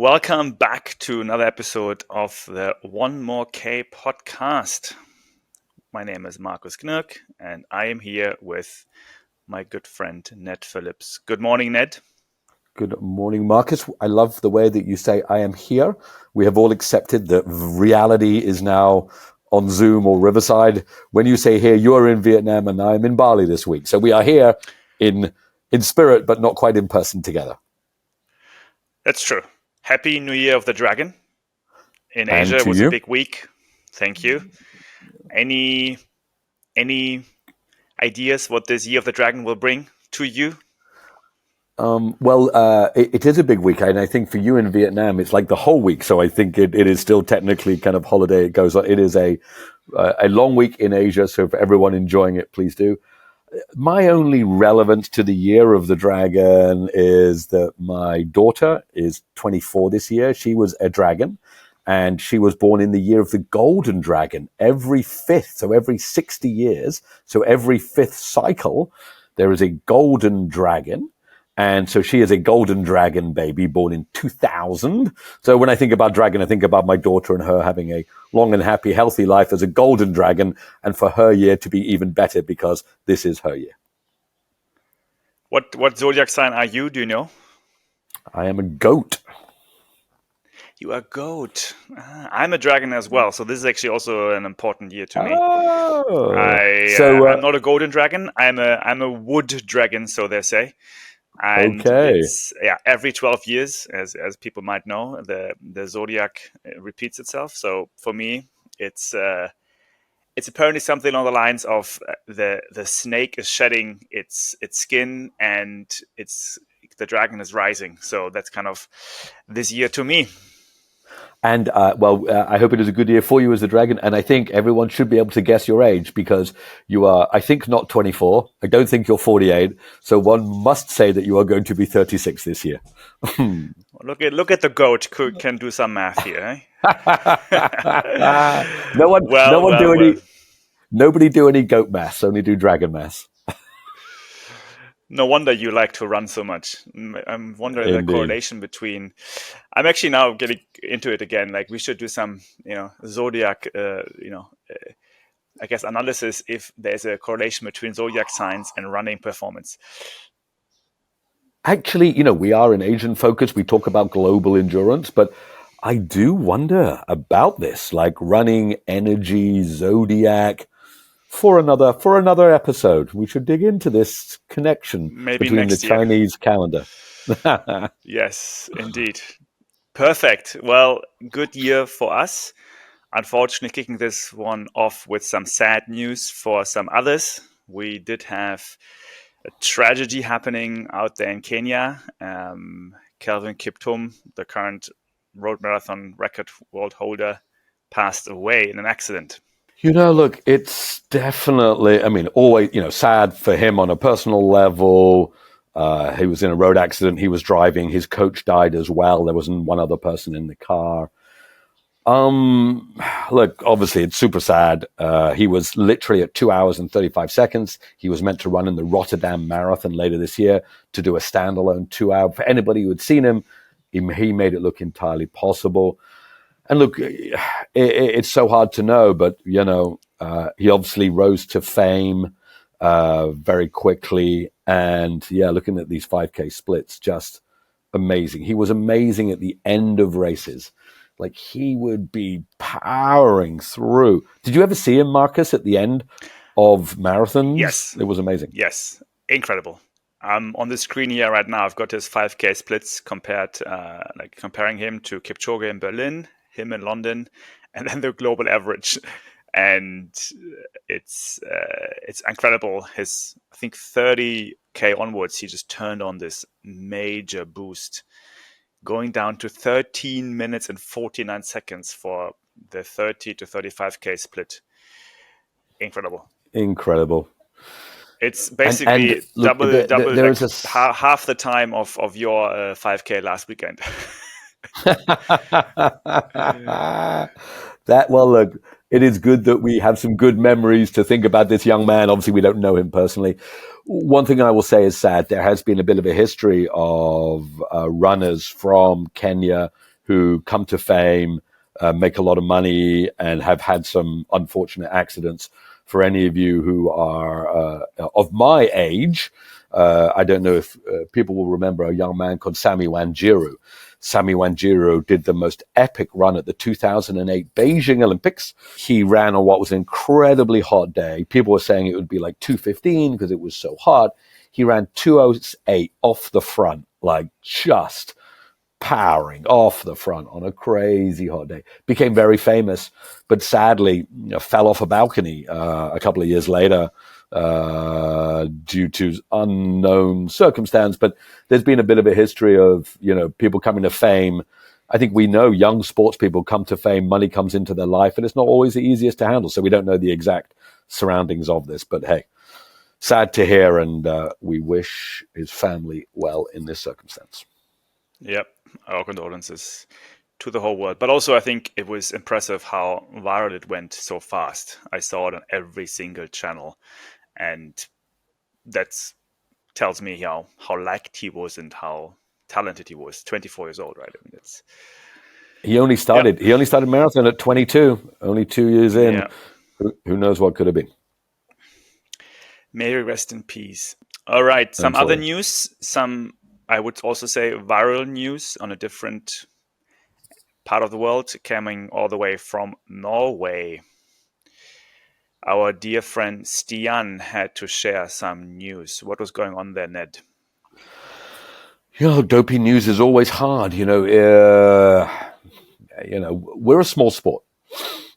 Welcome back to another episode of the One More K podcast. My name is Markus Knirk, and I am here with my good friend Ned Phillips. Good morning, Ned. Good morning, Markus. I love the way that you say I am here. We have all accepted that reality is now on Zoom or Riverside. When you say here, you are in Vietnam and I am in Bali this week. So we are here in spirit, but not quite in person together. That's true. Happy New Year of the Dragon. In Asia, it was a big week. Thank you. Any ideas what this Year of the Dragon will bring to you? It is a big week, and I think for you in Vietnam, it's like the whole week. So I think it is still technically kind of holiday. It goes on. It is a long week in Asia. So for everyone enjoying it, please do. My only relevance to the Year of the Dragon is that my daughter is 24 this year. She was a dragon, and she was born in the year of the Golden Dragon. Every 60 years, so every fifth cycle, there is a Golden Dragon. And so she is a Golden Dragon baby born in 2000. So when I think about dragon, I think about my daughter and her having a long and happy, healthy life as a Golden Dragon, and for her year to be even better because this is her year. What zodiac sign are you? Do you know? I am a goat. You are a goat. I'm a dragon as well. So this is actually also an important year to me. Oh. I'm not a golden dragon. I'm a wood dragon, so they say. And it's every 12 years, as people might know, the zodiac repeats itself. So for me, it's apparently something along the lines of the snake is shedding its skin and the dragon is rising. So that's kind of this year to me. And I hope it is a good year for you as a dragon. And I think everyone should be able to guess your age because you are, I think, not 24. I don't think you're 48. So one must say that you are going to be 36 this year. Look at the goat can do some math here. Eh? Nobody do any goat maths. Only do dragon maths. No wonder you like to run so much. I'm wondering the correlation between. I'm actually now getting into it again. Like we should do some, zodiac, I guess analysis if there's a correlation between zodiac signs and running performance. Actually, we are an Asian focus. We talk about global endurance, but I do wonder about this, like running, energy, zodiac. For another episode, we should dig into this connection between the Chinese calendar. Yes, indeed. Perfect. Well, good year for us. Unfortunately, kicking this one off with some sad news for some others. We did have a tragedy happening out there in Kenya. Kelvin Kiptum, the current road marathon record world holder, passed away in an accident. Look, it's definitely, always, sad for him on a personal level. He was in a road accident. He was driving. His coach died as well. There wasn't one other person in the car. Look, obviously it's super sad. He was literally at 2 hours and 35 seconds. He was meant to run in the Rotterdam Marathon later this year to do a standalone 2 hour. For anybody who had seen him, he made it look entirely possible. And look, it's so hard to know, but, he obviously rose to fame very quickly. And, looking at these 5K splits, just amazing. He was amazing at the end of races. Like, he would be powering through. Did you ever see him, Markus, at the end of marathons? Yes. It was amazing. Yes. Incredible. On the screen here right now, I've got his 5K splits comparing him to Kipchoge in Berlin, him in London, and then the global average, and it's incredible. His, I think, 30K onwards, he just turned on this major boost, going down to 13 minutes and 49 seconds for the 30 to 35K split. Incredible. It's basically double half the time of your 5K last weekend. Look, it is good that we have some good memories to think about this young man. Obviously, we don't know him personally. One thing I will say is sad. There has been a bit of a history of runners from Kenya who come to fame, make a lot of money, and have had some unfortunate accidents. For any of you who are of my age, I don't know if people will remember a young man called Sammy Wanjiru. Sammy Wanjiru did the most epic run at the 2008 Beijing Olympics. He ran on what was an incredibly hot day. People were saying it would be like 2:15 because it was so hot. He ran 2:08 off the front, like just powering off the front on a crazy hot day. Became very famous, but sadly fell off a balcony a couple of years later due to unknown circumstance. But there's been a bit of a history of people coming to fame. I think we know young sports people come to fame, money comes into their life, and it's not always the easiest to handle. So we don't know the exact surroundings of this, but hey, sad to hear, and we wish his family well in this circumstance. Yep, our condolences to the whole world. But also, I think it was impressive how viral it went so fast. I saw it on every single channel, and that tells me how liked he was and how talented he was. 24 years old, right? I mean, he only started marathon at 22, only 2 years in. Yeah. Who knows what could have been. May he rest in peace. All right, some other news, some, I would also say, viral news on a different part of the world, coming all the way from Norway. Our dear friend Stian had to share some news. What was going on there, Ned? Doping news is always hard. We're a small sport.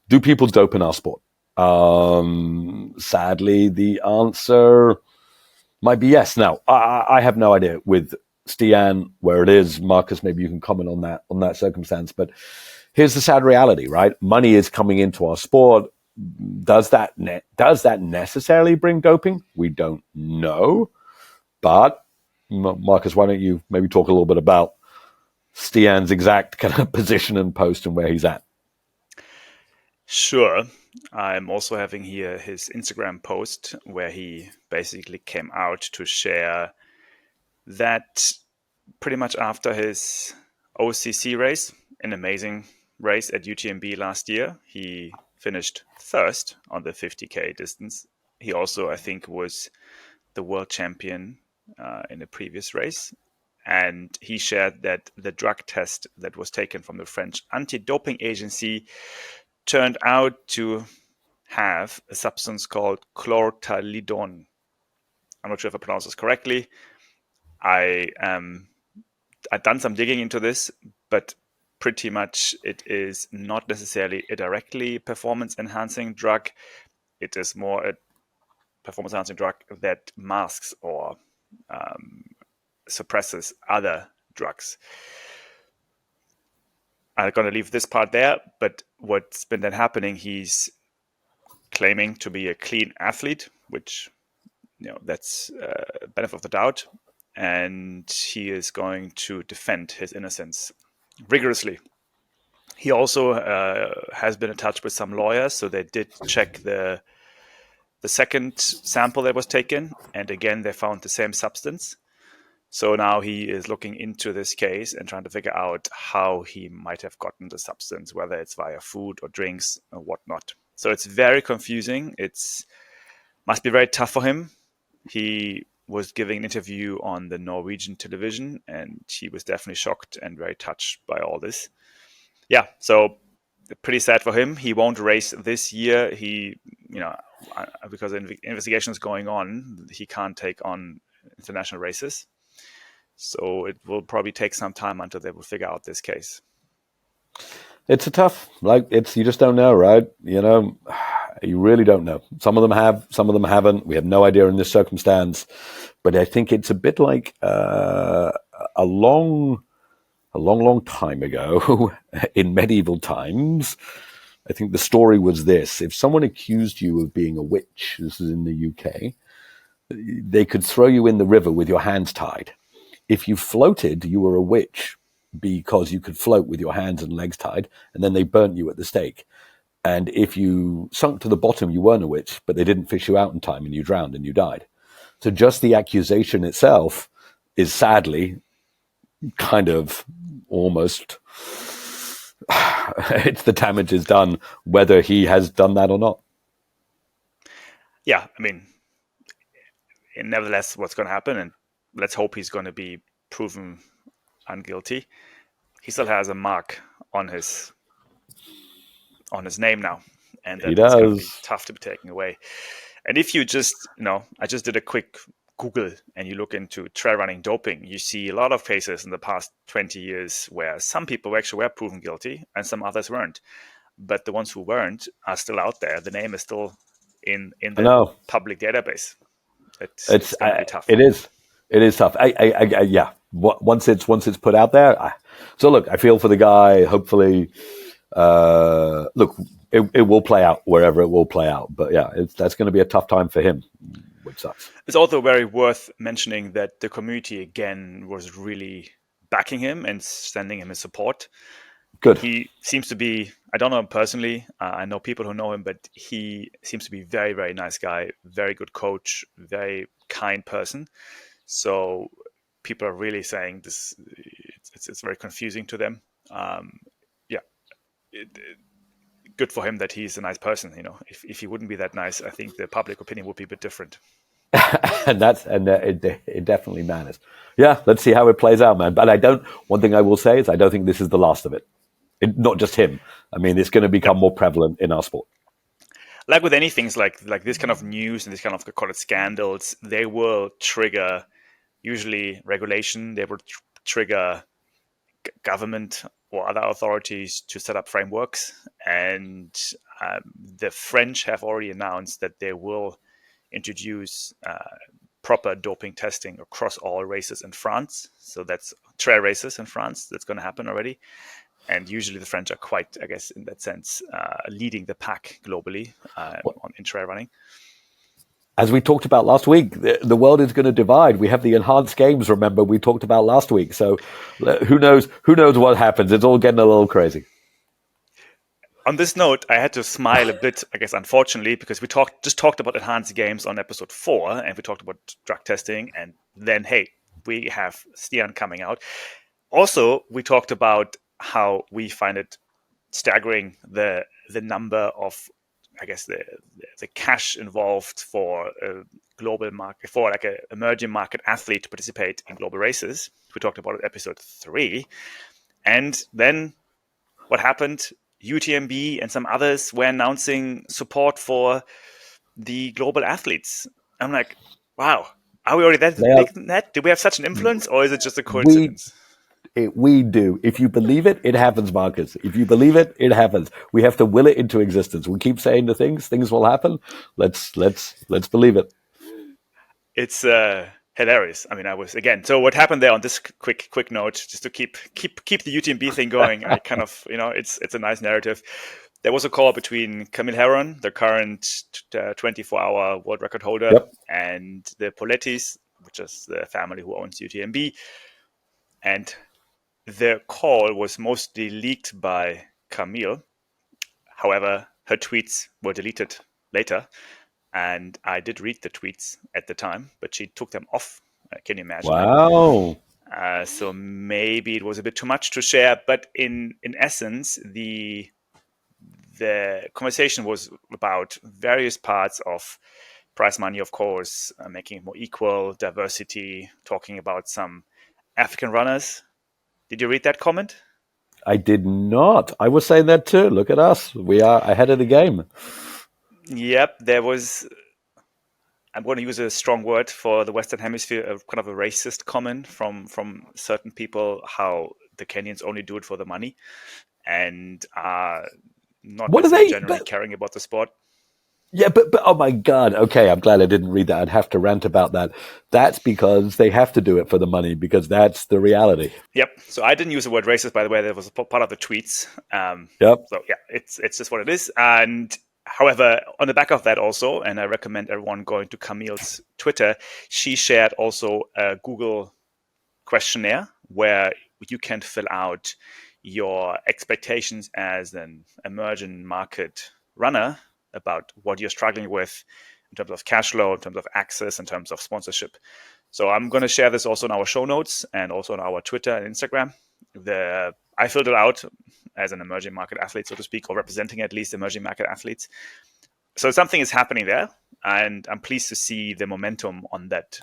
Do people dope in our sport? Sadly, the answer might be yes. Now, I have no idea with Stian where it is. Markus, maybe you can comment on that circumstance. But here's the sad reality, right? Money is coming into our sport. Does that necessarily bring doping? We don't know. But Markus, why don't you maybe talk a little bit about Stian's exact kind of position and post and where he's at? Sure. I'm also having here his Instagram post where he basically came out to share that pretty much after his OCC race, an amazing race at UTMB last year, he finished first on the 50K distance. He also, I think, was the world champion in a previous race. And he shared that the drug test that was taken from the French anti-doping agency turned out to have a substance called chlortalidone. I'm not sure if I pronounce this correctly. I've done some digging into this, but pretty much it is not necessarily a directly performance-enhancing drug. It is more a performance-enhancing drug that masks or suppresses other drugs. I'm going to leave this part there, but what's been then happening, he's claiming to be a clean athlete, which, that's benefit of the doubt, and he is going to defend his innocence rigorously. He also has been in touch with some lawyers, so they did check the second sample that was taken, and again, they found the same substance. So now he is looking into this case and trying to figure out how he might have gotten the substance, whether it's via food or drinks or whatnot. So it's very confusing. Must be very tough for him. He was giving an interview on the Norwegian television, and he was definitely shocked and very touched by all this. Yeah, so pretty sad for him. He won't race this year. He, because the investigation is going on, he can't take on international races. So it will probably take some time until they will figure out this case. It's a tough, you just don't know, right? You really don't know. Some of them have, some of them haven't. We have no idea in this circumstance. But I think it's a bit like a long time ago in medieval times. I think the story was this. If someone accused you of being a witch, this is in the UK, they could throw you in the river with your hands tied. If you floated, you were a witch because you could float with your hands and legs tied, and then they burnt you at the stake. And if you sunk to the bottom, you weren't a witch, but they didn't fish you out in time and you drowned and you died. So just the accusation itself is sadly kind of almost It's the damage is done, whether he has done that or not. Yeah, I mean, nevertheless, what's going to happen, and let's hope he's going to be proven unguilty. He still has a mark on his name now, and He that's going to be does. tough to be taken away. And if you just, I just did a quick Google and you look into trail running doping, you see a lot of cases in the past 20 years where some people actually were proven guilty and some others weren't. But the ones who weren't are still out there. The name is still in I the know. public database. It's It's going to be tough. it is. It is tough. Yeah. Once it's put out there. So look, I feel for the guy. Hopefully, look, it will play out wherever it will play out. But yeah, that's going to be a tough time for him, which sucks. It's also very worth mentioning that the community again was really backing him and sending him his support. Good. He seems to be, I don't know him personally. I know people who know him, but he seems to be very, very nice guy, very good coach, very kind person. So people are really saying this, it's very confusing to them. Good for him that he's a nice person. If he wouldn't be that nice, I think the public opinion would be a bit different. and it definitely matters. Yeah, let's see how it plays out, man. But one thing I will say is I don't think this is the last of it. Not just him. I mean, it's going to become more prevalent in our sport. Like with anything like this kind of news and this kind of, call it scandals, they will trigger usually regulation. They will trigger government or other authorities to set up frameworks. And the French have already announced that they will introduce proper doping testing across all races in France. So that's trail races in France. That's going to happen already. And usually the French are quite, I guess, in that sense, leading the pack globally in trail running. As we talked about last week, the world is going to divide. We have the enhanced games, remember, we talked about last week. So who knows what happens? It's all getting a little crazy. On this note, I had to smile a bit, I guess, unfortunately, because we just talked about enhanced games on episode 4, and we talked about drug testing, and then, hey, we have Stian coming out. Also, we talked about how we find it staggering the number of, I guess, the cash involved for a global market, for like an emerging market athlete to participate in global races. We talked about it in episode 3. And then what happened? UTMB and some others were announcing support for the global athletes. I'm like, wow, are we already that big than that? Do we have such an influence, or is it just a coincidence? We do. If you believe it, it happens, Markus. If you believe it, it happens. We have to will it into existence. We keep saying the things will happen. Let's believe it. It's hilarious. I mean, so what happened there on this quick note, just to keep the UTMB thing going. I kind of, it's a nice narrative. There was a call between Camille Herron, the current 24-hour world record holder, and the Polettis, which is the family who owns UTMB. And the call was mostly leaked by Camille. However, her tweets were deleted later. And I did read the tweets at the time, but she took them off. Can you imagine? Wow. So maybe it was a bit too much to share. But in essence, the conversation was about various parts of prize money, of course, making it more equal, diversity, talking about some African runners. Did you read that comment? I did not. I was saying that too. Look at us. We are ahead of the game. Yep, there was, I'm going to use a strong word for the Western Hemisphere, kind of a racist comment from certain people, how the Kenyans only do it for the money and are not necessarily generally caring about the sport. Yeah, but oh my God. Okay, I'm glad I didn't read that. I'd have to rant about that. That's because they have to do it for the money, because that's the reality. Yep. So I didn't use the word racist, by the way. That was part of the tweets. Yep. So yeah, it's just what it is. And however, on the back of that also, and I recommend everyone going to Camille's Twitter, she shared also a Google questionnaire where you can fill out your expectations as an emerging market runner about what you're struggling with in terms of cash flow, in terms of access, in terms of sponsorship. So I'm going to share this also in our show notes and also on our Twitter and Instagram. The I filled it out as an emerging market athlete, so to speak, or representing at least emerging market athletes. So something is happening there, and I'm pleased to see the momentum on that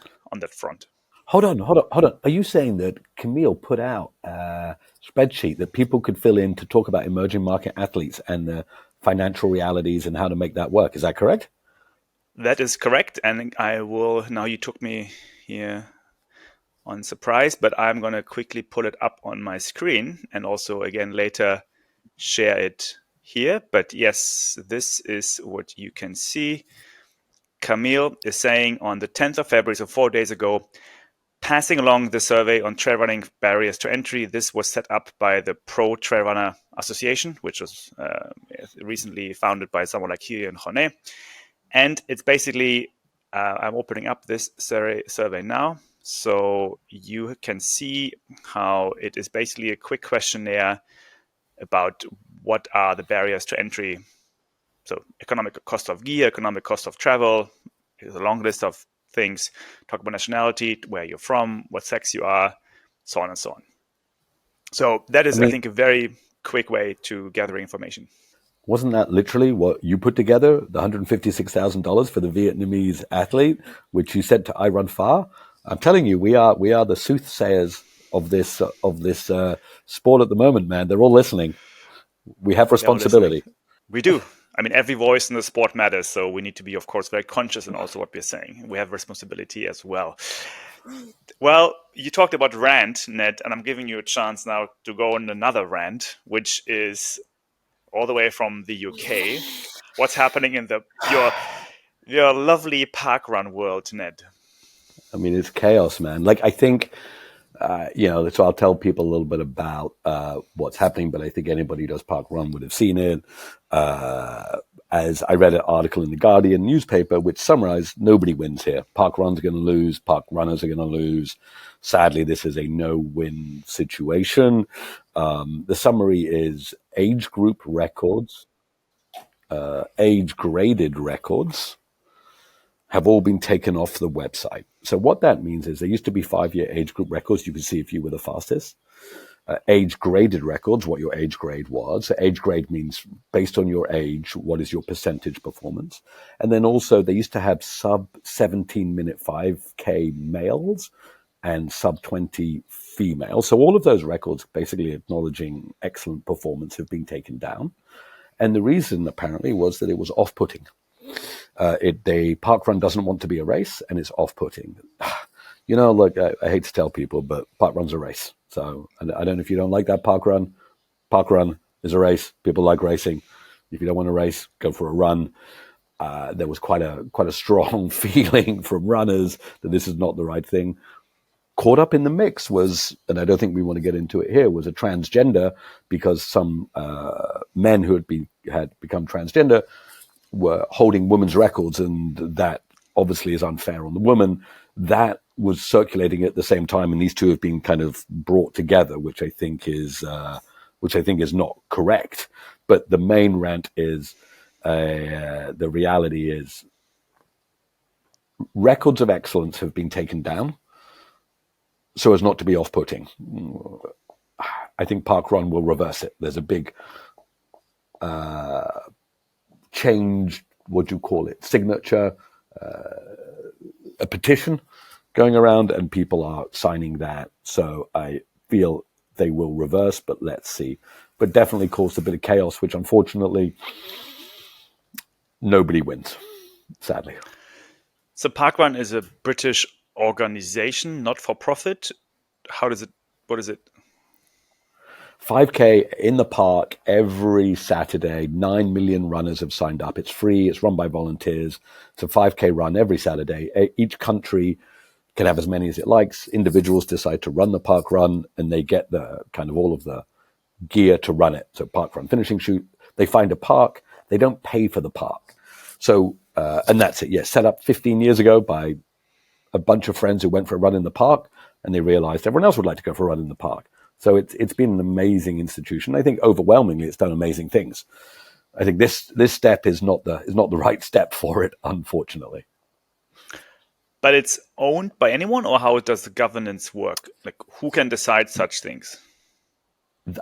front. Hold on. Are you saying that Camille put out a spreadsheet that people could fill in to talk about emerging market athletes and the financial realities and how to make that work? Is that correct? That is correct, and I will, now you took me here on surprise, but I'm going to quickly pull it up on my screen and also again later share it here. But yes, this is what you can see. Camille is saying on the 10th of February, so 4 days ago, passing along the survey on trail running barriers to entry. This was set up by the Pro Trail Runner Association, which was recently founded by someone like Huey and René. And it's basically, I'm opening up this survey now, so you can see how it is basically a quick questionnaire about what are the barriers to entry. So economic cost of gear, economic cost of travel, there's a long list of things. Talk about nationality, where you're from, what sex you are, so on and so on. So that is, I think, a very quick way to gather information. Wasn't that literally what you put together, the $156,000 for the Vietnamese athlete, which you said to I Run Far? I'm telling you, we are the soothsayers of this sport at the moment, man. They're all listening. We have responsibility. We do. I mean, every voice in the sport matters, so we need to be, of course, very conscious in also what we're saying. We have responsibility as well. Well, you talked about rant, Ned, and I'm giving you a chance now to go on another rant, which is all the way from the UK. What's happening in your lovely parkrun world, Ned? I mean, it's chaos, man. Like, I think, so I'll tell people a little bit about what's happening, but I think anybody who does parkrun would have seen it. As I read an article in the Guardian newspaper, which summarized nobody wins here. Parkrun's are going to lose. Park runners are going to lose. Sadly, this is a no-win situation. The summary is age group records, age-graded records have all been taken off the website. So what that means is there used to be 5-year age group records. You could see if you were the fastest. Age-graded records, what your age grade was. So age grade means based on your age, what is your percentage performance? And then also they used to have sub 17-minute 5K males and sub 20 females. So all of those records basically acknowledging excellent performance have been taken down. And the reason apparently was that it was off-putting. The parkrun doesn't want to be a race, and it's off-putting. Look, I hate to tell people, but parkrun's a race. So I don't know if you don't like that parkrun. Parkrun is a race. People like racing. If you don't want to race, go for a run. There was quite a strong feeling from runners that this is not the right thing. Caught up in the mix was, and I don't think we want to get into it here, was a transgender, because some men who had become transgender were holding women's records, and that obviously is unfair on the woman. That was circulating at the same time, and these two have been kind of brought together, which I think is not correct. But the main rant is the reality is records of excellence have been taken down so as not to be off-putting. I think Parkrun will reverse it. There's a big change, what do you call it, signature, a petition going around, and people are signing that. So I feel they will reverse, but let's see. But definitely caused a bit of chaos, which unfortunately nobody wins, sadly. So Parkrun is a British organization, not for profit. What is it? 5K in the park every Saturday. 9 million runners have signed up. It's free. It's run by volunteers. It's a 5K run every Saturday. Each country can have as many as it likes. Individuals decide to run the park run, and they get the kind of all of the gear to run it. So park run, finishing shoot. They find a park. They don't pay for the park. So, and that's it. Yeah, set up 15 years ago by a bunch of friends who went for a run in the park, and they realized everyone else would like to go for a run in the park. So it's been an amazing institution. I think overwhelmingly it's done amazing things. I think this step is not the right step for it, unfortunately. But it's owned by anyone, or how does the governance work? Like, who can decide such things?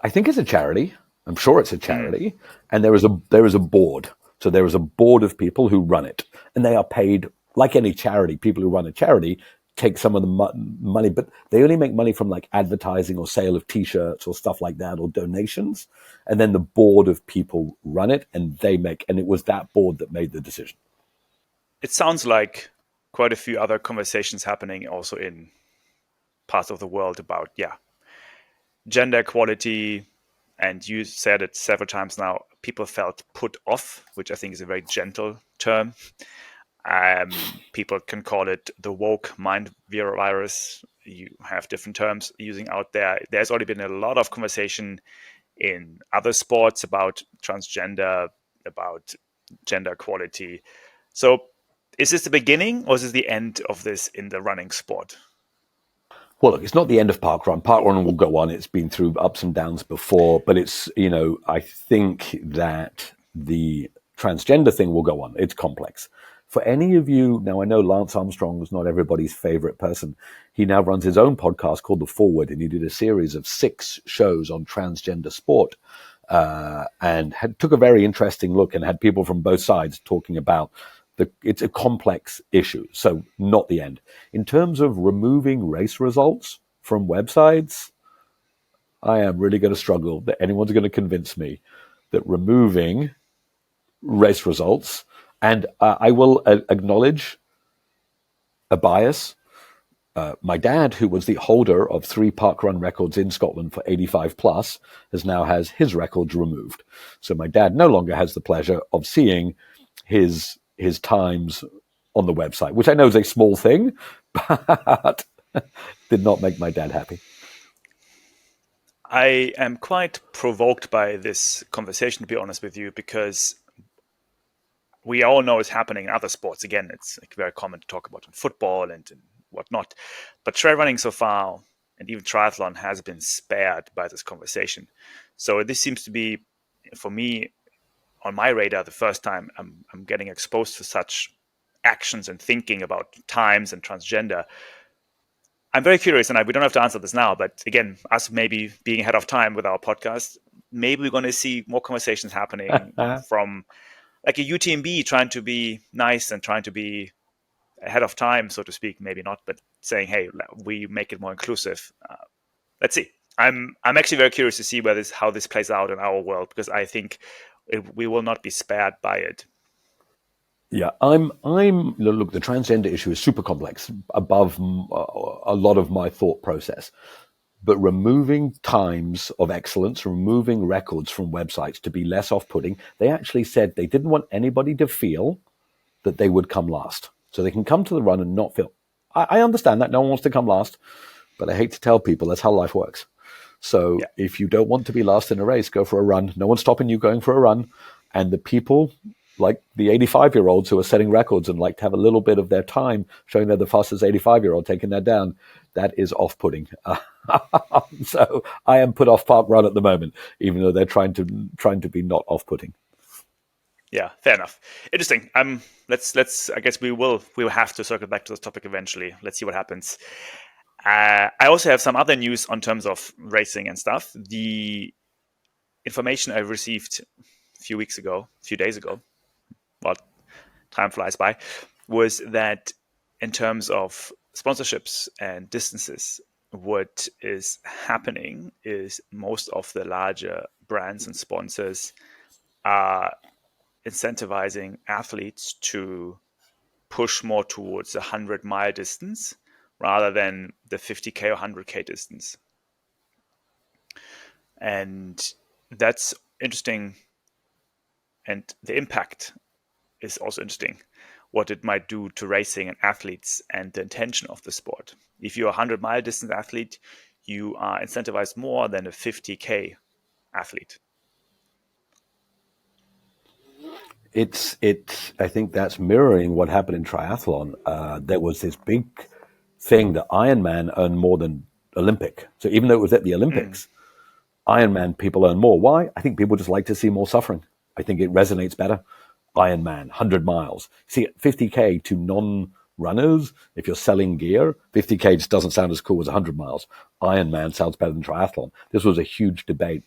I think it's a charity. I'm sure it's a charity, and there is a board. So there is a board of people who run it, and they are paid like any charity. People who run a charity take some of the money, but they only make money from like advertising or sale of T-shirts or stuff like that, or donations. And then the board of people run it, and and it was that board that made the decision. It sounds like quite a few other conversations happening also in parts of the world about, gender equality. And you said it several times now, people felt put off, which I think is a very gentle term. People can call it the woke mind virus. You have different terms using out there. There's already been a lot of conversation in other sports about transgender, about gender equality. So is this the beginning or is this the end of this in the running sport? Well, look, it's not the end of Parkrun. Parkrun will go on. It's been through ups and downs before, but it's, I think that the transgender thing will go on. It's complex. For any of you, now I know Lance Armstrong was not everybody's favorite person. He now runs his own podcast called The Forward, and he did a series of 6 shows on transgender sport, and took a very interesting look and had people from both sides talking about it's a complex issue, so not the end. In terms of removing race results from websites, I am really going to struggle that anyone's going to convince me that removing race results, and I will acknowledge a bias. My dad, who was the holder of 3 parkrun records in Scotland for 85 plus, has his records removed. So my dad no longer has the pleasure of seeing his times on the website, which I know is a small thing, but did not make my dad happy. I am quite provoked by this conversation, to be honest with you, because we all know it's happening in other sports. Again, it's like very common to talk about in football and whatnot. But trail running so far, and even triathlon, has been spared by this conversation. So this seems to be, for me, on my radar, the first time I'm getting exposed to such actions and thinking about times and transgender. I'm very curious, and we don't have to answer this now, but again, us maybe being ahead of time with our podcast, maybe we're going to see more conversations happening from like a UTMB trying to be nice and trying to be ahead of time, so to speak, maybe not, but saying, hey, we make it more inclusive. Let's see. I'm actually very curious to see how this plays out in our world, because I think we will not be spared by it. Yeah, look, the transgender issue is super complex, above a lot of my thought process. But removing times of excellence, removing records from websites to be less off-putting, they actually said they didn't want anybody to feel that they would come last. So they can come to the run and not feel. I understand that no one wants to come last, but I hate to tell people that's how life works. So if you don't want to be last in a race, go for a run. No one's stopping you going for a run. And the people like the 85-year-olds who are setting records and like to have a little bit of their time showing they're the fastest 85-year-old, taking that down, that is off-putting. So I am put off Parkrun at the moment, even though they're trying to be not off-putting. Yeah, fair enough. Interesting. Let's. I guess we will have to circle back to this topic eventually. Let's see what happens. I also have some other news on terms of racing and stuff. The information I received a few days ago, well, time flies by, was that in terms of sponsorships and distances, what is happening is most of the larger brands and sponsors are incentivizing athletes to push more towards the 100-mile distance rather than the 50K or 100K distance. And that's interesting. And the impact is also interesting, what it might do to racing and athletes and the intention of the sport. If you're a 100-mile distance athlete, you are incentivized more than a 50K athlete. I think that's mirroring what happened in triathlon. There was this big thing that Ironman earned more than Olympic. So even though it was at the Olympics, Ironman people earn more. Why? I think people just like to see more suffering. I think it resonates better. Ironman, 100 miles. See, 50K to runners, if you're selling gear, 50K just doesn't sound as cool as 100 miles. Ironman sounds better than triathlon. This was a huge debate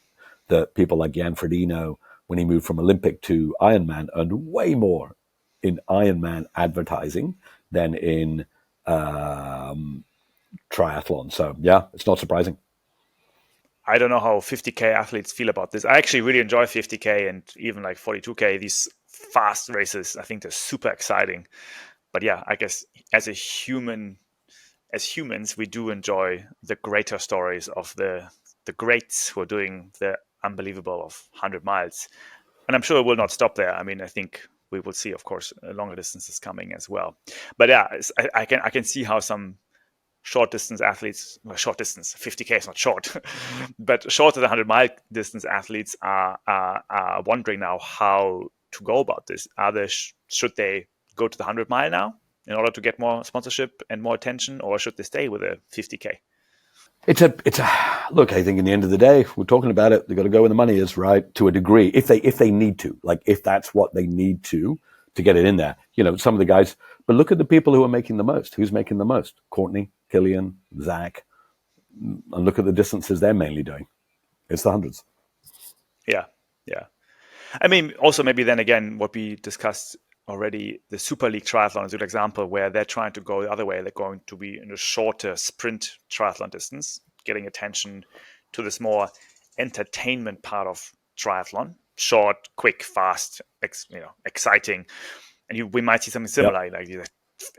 that people like Jan Frodeno, when he moved from Olympic to Ironman, earned way more in Ironman advertising than in triathlon. So yeah, it's not surprising. I don't know how 50K athletes feel about this. I actually really enjoy 50K and even like 42K, these fast races. I think they're super exciting. But yeah, I guess as humans, we do enjoy the greater stories of the greats who are doing the unbelievable of 100 miles. And I'm sure it will not stop there. I mean, I think we will see, of course, longer distances coming as well. But yeah, I can see how some short distance athletes, well, short distance, 50K is not short, but shorter than 100-mile distance athletes are wondering now how to go about this. Should they go to the 100-mile now in order to get more sponsorship and more attention, or should they stay with a 50K? It's a look. I think in the end of the day, we're talking about it. They've got to go where the money is, right? To a degree, if they need to, like if that's what they need to get it in there. You know, some of the guys. But look at the people who are making the most. Who's making the most? Courtney, Killian, Zach, and look at the distances they're mainly doing. It's the hundreds. Yeah. I mean, also maybe then again, what we discussed already, the Super League triathlon is a good example where they're trying to go the other way. They're going to be in a shorter sprint triathlon distance, getting attention to this more entertainment part of triathlon. Short, quick, fast, exciting. And we might see something similar, like these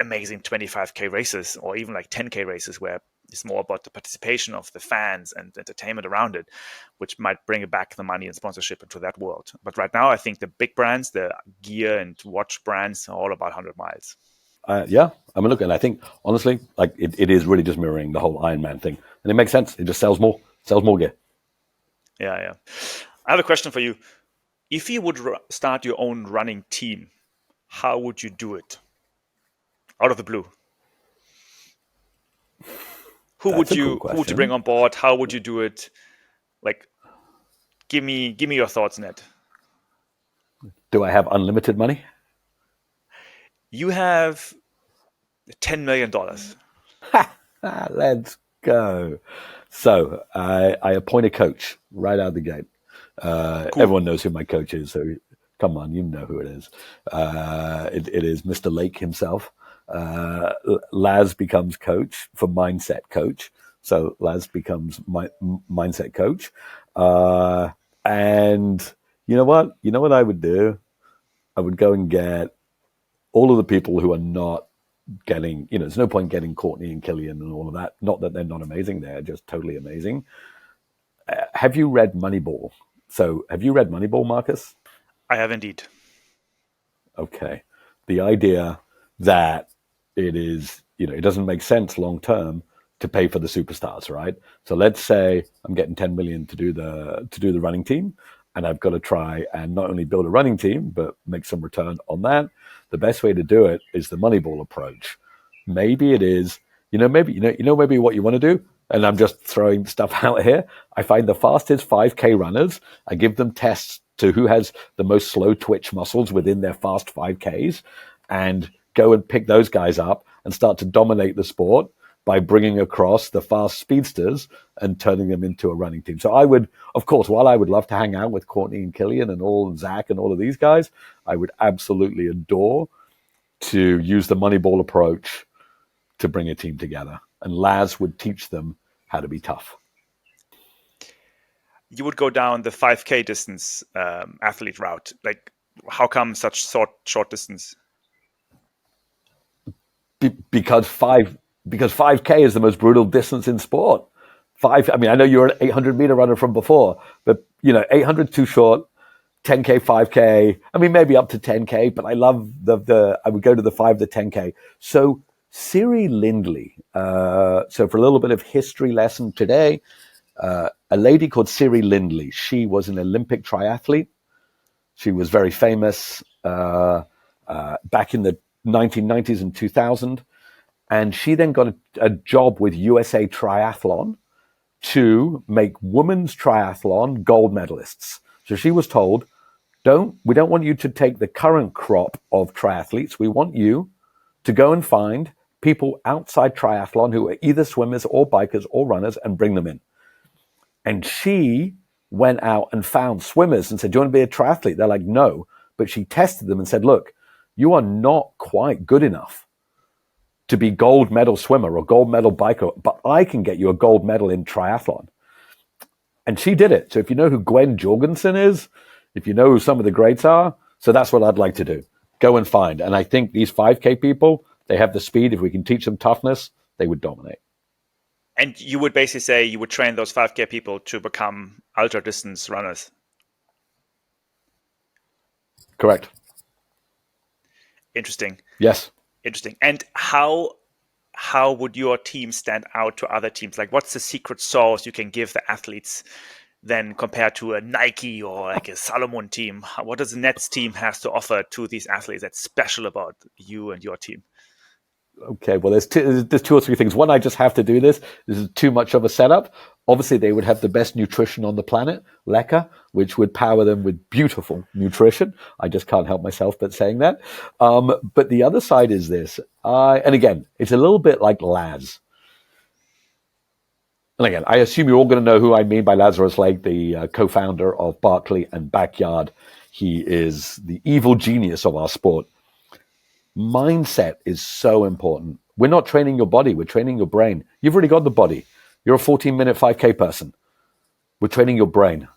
amazing 25K races or even like 10K races where it's more about the participation of the fans and entertainment around it, which might bring back the money and sponsorship into that world. But right now, I think the big brands, the gear and watch brands, are all about 100 miles. Yeah, I mean, look, and I think honestly, like it is really just mirroring the whole Ironman thing, and it makes sense. It just sells more gear. Yeah. I have a question for you. If you would start your own running team, how would you do it? Out of the blue. Who would you bring on board? How would you do it? Like, give me your thoughts, Ned. Do I have unlimited money? You have $10 million. Let's go. So I appoint a coach right out of the gate. Cool. Everyone knows who my coach is, so come on, you know who it is. It is Mr. Lake himself. Laz becomes coach for mindset coach. So Laz becomes my mindset coach. And you know what? You know what I would do? I would go and get all of the people who are not getting, there's no point getting Courtney and Killian and all of that. Not that they're not amazing. They're just totally amazing. Have you read Moneyball? So have you read Moneyball, Markus? I have indeed. Okay. The idea that it is, it doesn't make sense long term to pay for the superstars, right? So let's say I'm getting 10 million to do the running team, and I've got to try and not only build a running team but make some return on that. The best way to do it is the Moneyball approach. Maybe it is, maybe what you want to do. And I'm just throwing stuff out here. I find the fastest 5K runners. I give them tests to who has the most slow twitch muscles within their fast 5Ks, and go and pick those guys up and start to dominate the sport by bringing across the fast speedsters and turning them into a running team. So I would, of course, while I would love to hang out with Courtney and Killian and Zach and all of these guys, I would absolutely adore to use the Moneyball approach to bring a team together. And Laz would teach them how to be tough. You would go down the 5K distance athlete route. Like, how come such short distance? Because 5K is the most brutal distance in sport. I know you're an 800-meter runner from before, but 800 too short. 10K, 5K. I mean, maybe up to 10K, but I love I would go to the 5 to 10K. So Siri Lindley. So for a little bit of history lesson today, a lady called Siri Lindley. She was an Olympic triathlete. She was very famous back in the 1990s and 2000. And she then got a job with USA Triathlon to make women's triathlon gold medalists. So she was told, we don't want you to take the current crop of triathletes. We want you to go and find people outside triathlon who are either swimmers or bikers or runners and bring them in. And she went out and found swimmers and said, do you want to be a triathlete? They're like, no. But she tested them and said, look, you are not quite good enough to be gold medal swimmer or gold medal biker, but I can get you a gold medal in triathlon. And she did it. So if you know who Gwen Jorgensen is, if you know who some of the greats are, so that's what I'd like to do. Go and find. And I think these 5K people, they have the speed. If we can teach them toughness, they would dominate. And you would basically say you would train those 5K people to become ultra distance runners. Correct. Interesting. Yes. Interesting. And how would your team stand out to other teams? Like, what's the secret sauce you can give the athletes then compared to a Nike or like a Salomon team? What does the Nets team has to offer to these athletes that's special about you and your team? Okay, well, there's two or three things. One, I just have to do this. This is too much of a setup. Obviously, they would have the best nutrition on the planet, Lecka, which would power them with beautiful nutrition. I just can't help myself but saying that. But the other side is this. And again, it's a little bit like Laz. And again, I assume you're all going to know who I mean by Lazarus Lake, the co-founder of Barkley and Backyard. He is the evil genius of our sport. Mindset is so important. We're not training your body. We're training your brain. You've already got the body. You're a 14-minute 5K person. We're training your brain.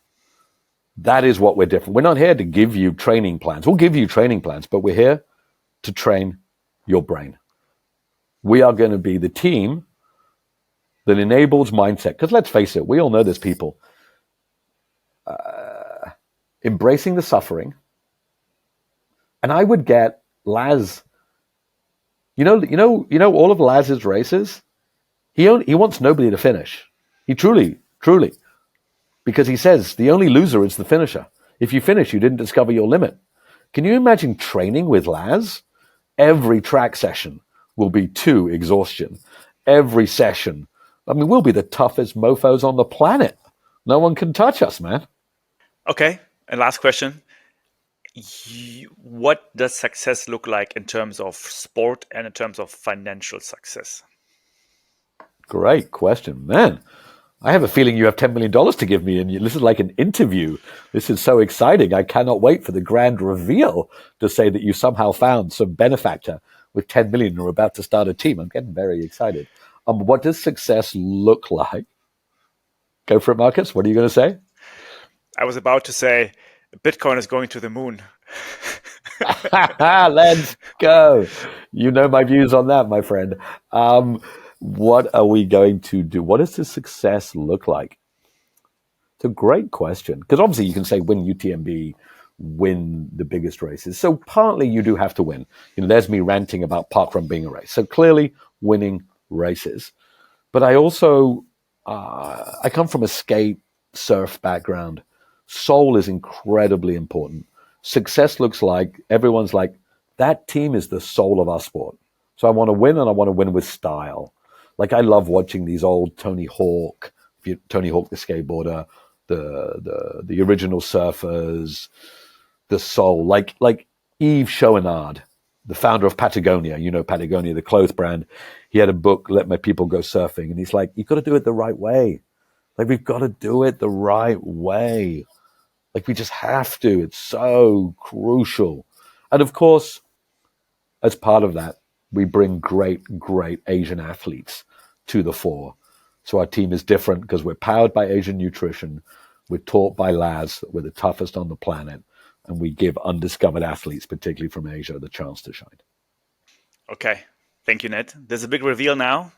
That is what we're different. We're not here to give you training plans. We'll give you training plans, but we're here to train your brain. We are going to be the team that enables mindset. Because let's face it, we all know there's people embracing the suffering. And I would get Laz, you know, all of Laz's races, he wants nobody to finish. He truly, because he says the only loser is the finisher. If you finish, you didn't discover your limit. Can you imagine training with Laz? Every track session will be to exhaustion. Every session. I mean, we'll be the toughest mofos on the planet. No one can touch us, man. Okay, and last question. What does success look like in terms of sport and in terms of financial success? Great question, man. I have a feeling you have $10 million to give me, and this is like an interview. This is so exciting. I cannot wait for the grand reveal to say that you somehow found some benefactor with 10 million and are about to start a team. I'm getting very excited. What does success look like? Go for it, Markus. What are you going to say? I was about to say Bitcoin is going to the moon. Let's go. You know my views on that, my friend. What are we going to do? What does the success look like? It's a great question. Because obviously you can say win UTMB, win the biggest races. So partly you do have to win. You know, there's me ranting about Parkrun being a race. So clearly winning races. But I also, I come from a skate surf background. Soul is incredibly important. Success looks like, everyone's like, that team is the soul of our sport. So I want to win, and I want to win with style. Like, I love watching these old Tony Hawk the skateboarder, the original surfers, the soul, like Yves Chouinard, the founder of Patagonia, you know, Patagonia, the clothes brand. He had a book, Let My People Go Surfing. And he's like, you've got to do it the right way. Like, we've got to do it the right way. Like, we just have to. It's so crucial. And of course, as part of that, we bring great Asian athletes to the fore. So our team is different because we're powered by Asian nutrition. We're taught by Laz that we're the toughest on the planet. And we give undiscovered athletes, particularly from Asia, the chance to shine. Okay. Thank you, Ned. There's a big reveal now.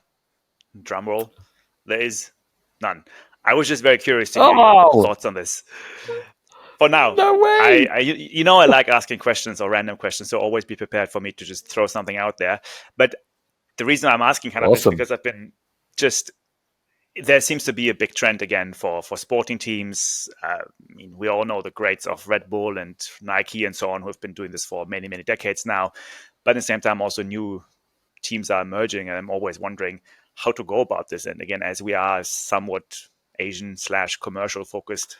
Drum roll. There is none. I was just very curious to hear your thoughts on this. For now, no way. I like asking questions or random questions, so always be prepared for me to just throw something out there. But the reason I'm asking is because I've been there seems to be a big trend again for sporting teams. I mean, we all know the greats of Red Bull and Nike and so on who have been doing this for many, many decades now. But at the same time, also new teams are emerging, and I'm always wondering how to go about this. And again, as we are somewhat Asian/commercial focused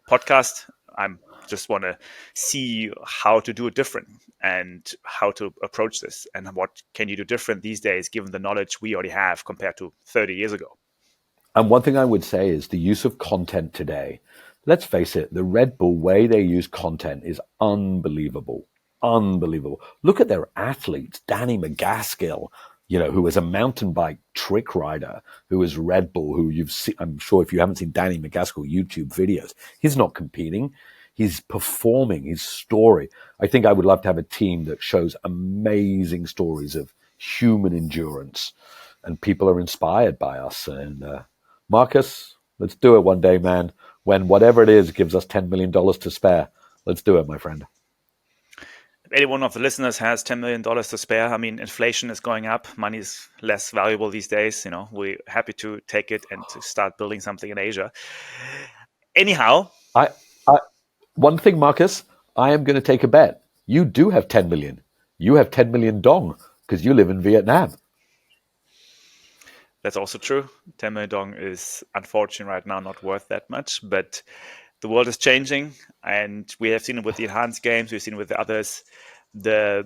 podcast, I'm just want to see how to do it different and how to approach this and what can you do different these days, given the knowledge we already have compared to 30 years ago. And one thing I would say is the use of content today. Let's face it, the Red Bull way they use content is unbelievable. Unbelievable. Look at their athletes. Danny McGaskill, who was a mountain bike trick rider, who was Red Bull, who you've seen. I'm sure if you haven't seen Danny McGaskill YouTube videos, he's not competing. He's performing his story. I think I would love to have a team that shows amazing stories of human endurance, and people are inspired by us. And Markus, let's do it one day, man. When whatever it is gives us $10 million to spare, let's do it, my friend. If any one of the listeners has $10 million to spare, I mean, inflation is going up. Money is less valuable these days. We're happy to take it and to start building something in Asia. Anyhow. One thing, Markus, I am going to take a bet. You do have 10 million. You have 10 million dong because you live in Vietnam. That's also true. 10 million dong is unfortunately right now not worth that much, but the world is changing, and we have seen it with the enhanced games. We've seen it with the others. The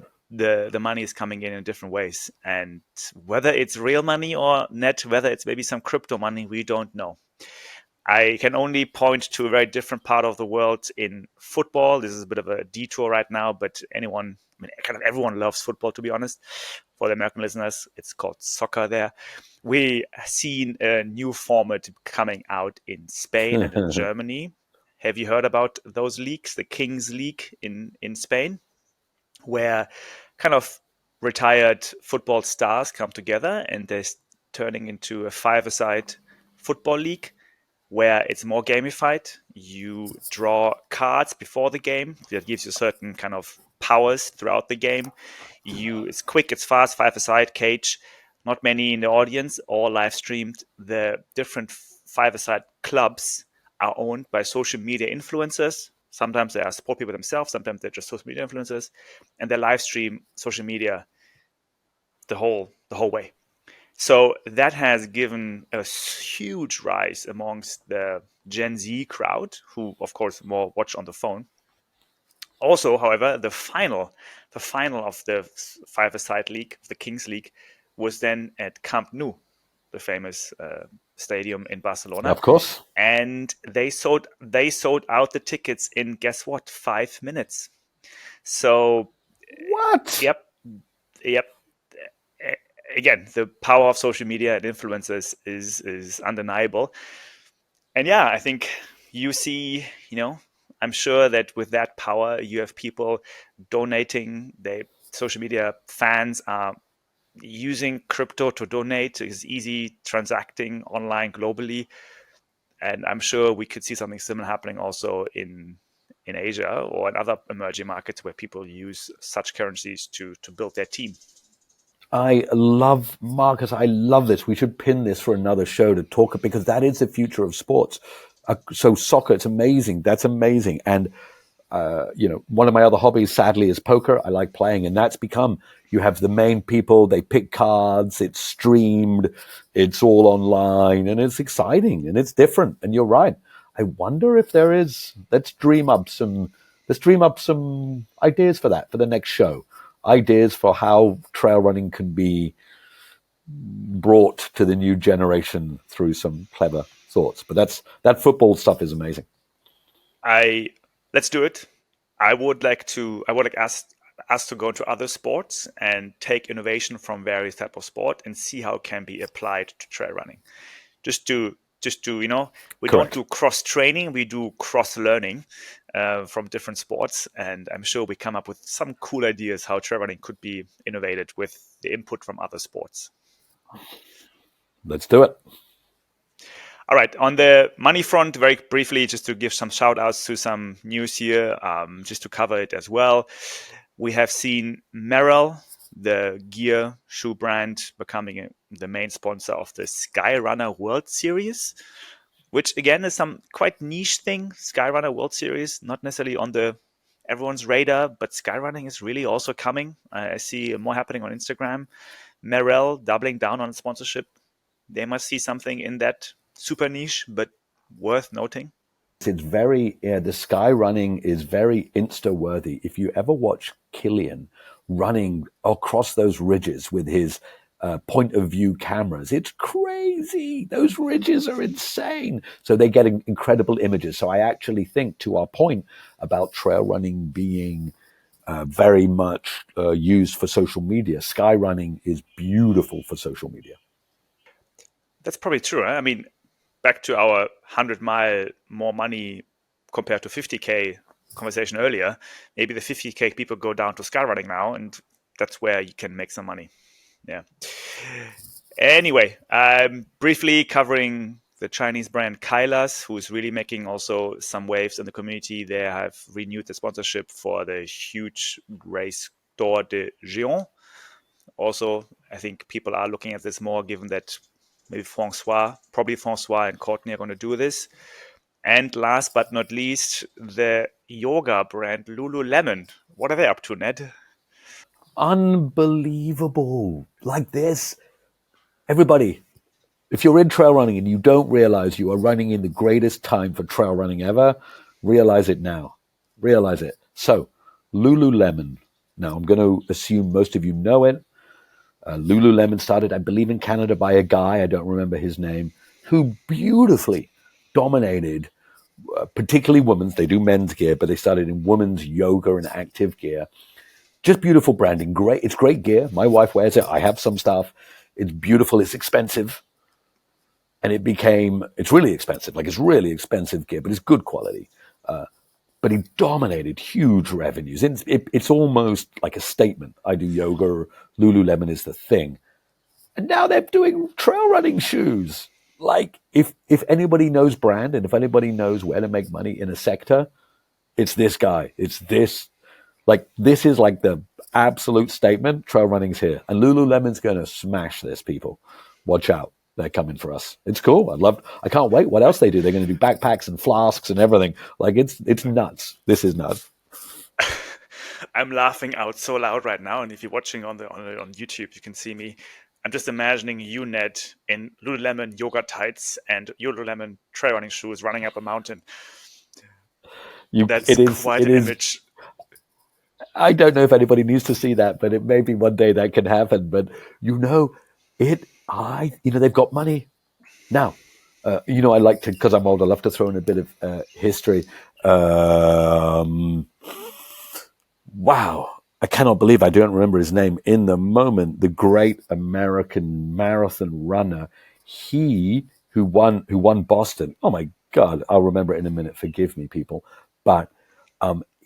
money is coming in different ways, and whether it's real money or whether it's maybe some crypto money, we don't know. I can only point to a very different part of the world in football. This is a bit of a detour right now, but kind of everyone loves football, to be honest. For the American listeners, it's called soccer there. We seen a new format coming out in Spain and in Germany. Have you heard about those leagues, the Kings League in Spain, where kind of retired football stars come together and they're turning into a five-a-side football league where it's more gamified. You draw cards before the game that gives you certain kind of powers throughout the game. It's quick, it's fast, five-a-side cage, not many in the audience, all live streamed. The different five-a-side clubs are owned by social media influencers. Sometimes they are sport people themselves, sometimes they're just social media influencers, and they live stream social media the whole way. So that has given a huge rise amongst the Gen Z crowd, who, of course, more watch on the phone. Also, however, the final of the five-a-side league, the Kings League, was then at Camp Nou, the famous stadium in Barcelona. Of course. And they sold out the tickets in, guess what, 5 minutes. So what? Yep. Again, the power of social media and influencers is undeniable. And yeah, I think you see, I'm sure that with that power, you have people donating. Social media fans are using crypto to donate. It's easy transacting online globally. And I'm sure we could see something similar happening also in Asia or in other emerging markets where people use such currencies to build their team. Markus, I love this. We should pin this for another show to talk, because that is the future of sports. So soccer, it's amazing. That's amazing. And, one of my other hobbies, sadly, is poker. I like playing, and that's become, you have the main people, they pick cards, it's streamed, it's all online, and it's exciting and it's different. And you're right. I wonder if there is, let's dream up some ideas for that, for the next show. Ideas for how trail running can be brought to the new generation through some clever thoughts. But that football stuff is amazing. Let's do it. I would like us to go into other sports and take innovation from various types of sport and see how it can be applied to trail running. Just to we Correct. Don't do cross training, we do cross learning from different sports, and I'm sure we come up with some cool ideas how trail running could be innovated with the input from other sports. Let's do it. All right, on the money front, very briefly, just to give some shout outs to some news here, just to cover it as well. We have seen Merrell, the gear shoe brand, becoming the main sponsor of the Skyrunner World Series, which again is some quite niche thing. Skyrunner World Series, not necessarily on everyone's radar, but skyrunning is really also coming. I see more happening on Instagram. Merrell doubling down on sponsorship. They must see something in that super niche, but worth noting. It's very, the sky running is very Insta worthy. If you ever watch Killian running across those ridges with his point of view cameras, it's crazy. Those ridges are insane. So they're getting incredible images. So I actually think, to our point about trail running being very much used for social media, sky running is beautiful for social media. That's probably true. I mean, back to our 100-mile more money compared to 50K conversation earlier, maybe the 50K people go down to skyrunning now, and that's where you can make some money. Yeah. Anyway, briefly covering the Chinese brand Kailas, who is really making also some waves in the community. They have renewed the sponsorship for the huge race Tour de Géant. Also, I think people are looking at this more, given that maybe probably Francois and Courtney are going to do this. And last but not least, the yoga brand Lululemon. What are they up to, Ned? Unbelievable. Like this. Everybody, if you're in trail running and you don't realize you are running in the greatest time for trail running ever, realize it now. Realize it. So, Lululemon. Now, I'm going to assume most of you know it. Lululemon started, I believe, in Canada by a guy, I don't remember his name, who beautifully dominated, particularly women's. They do men's gear, but they started in women's yoga and active gear. Just beautiful branding. Great. It's great gear. My wife wears it. I have some stuff. It's beautiful. It's expensive. And it's really expensive. Like, it's really expensive gear, but it's good quality. But he dominated huge revenues. It's almost like a statement. I do yoga. Lululemon is the thing. And now they're doing trail running shoes. Like, if anybody knows brand and if anybody knows where to make money in a sector, it's this guy. It's this. Like, this is like the absolute statement. Trail running's here. And Lululemon's going to smash this, people. Watch out. They're coming for us. It's cool. I can't wait. What else they do? They're going to do backpacks and flasks and everything. Like, it's nuts. This is nuts. I'm laughing out so loud right now. And if you're watching on YouTube, you can see me. I'm just imagining you, Ned, in Lululemon yoga tights and Lululemon trail running shoes running up a mountain. That's quite an image. I don't know if anybody needs to see that, but it may be one day that can happen. But they've got money now. I like to, because I'm old, I love to throw in a bit of history. Wow, I cannot believe I don't remember his name in the moment. The great American marathon runner, who won Boston. Oh my God, I'll remember it in a minute. Forgive me, people, but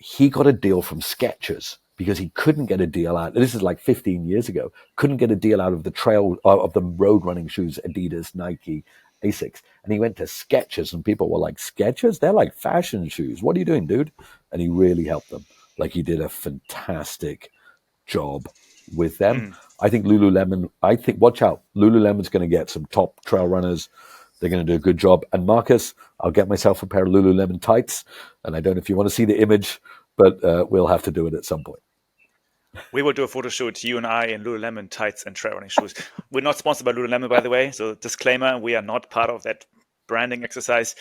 he got a deal from Skechers because he couldn't get a deal out. This is like 15 years ago. Couldn't get a deal out of the road running shoes, Adidas, Nike, Asics. And he went to Skechers and people were like, Skechers? They're like fashion shoes. What are you doing, dude? And he really helped them. Like, he did a fantastic job with them. I think watch out. Lululemon's going to get some top trail runners. They're going to do a good job. And Markus, I'll get myself a pair of Lululemon tights. And I don't know if you want to see the image, but we'll have to do it at some point. We will do a photo shoot, you and I, in Lululemon tights and trail running shoes. We're not sponsored by Lululemon, by the way. So disclaimer, we are not part of that branding exercise.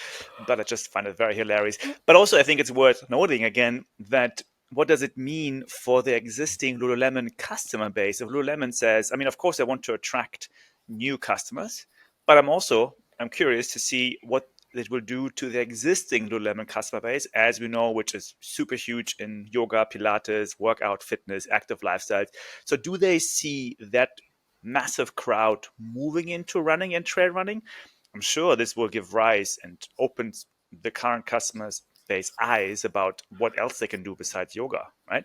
But I just find it very hilarious. But also, I think it's worth noting again that what does it mean for the existing Lululemon customer base? If Lululemon says, I mean, of course, they want to attract new customers. But I'm curious to see what it will do to the existing Lululemon customer base, as we know, which is super huge in yoga, Pilates, workout, fitness, active lifestyles. So do they see that massive crowd moving into running and trail running? I'm sure this will give rise and opens the current customers base eyes about what else they can do besides yoga, right?